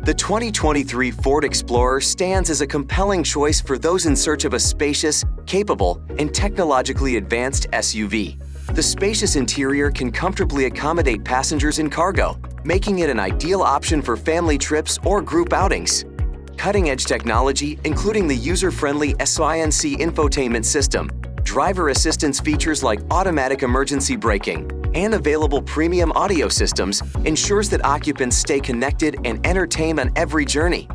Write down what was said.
The 2023 Ford Explorer stands as a compelling choice for those in search of a spacious, capable, and technologically advanced SUV. The spacious interior can comfortably accommodate passengers and cargo, making it an ideal option for family trips or group outings. Cutting-edge technology, including the user-friendly SINC infotainment system, driver assistance features like automatic emergency braking, and available premium audio systems, ensures that occupants stay connected and entertained on every journey.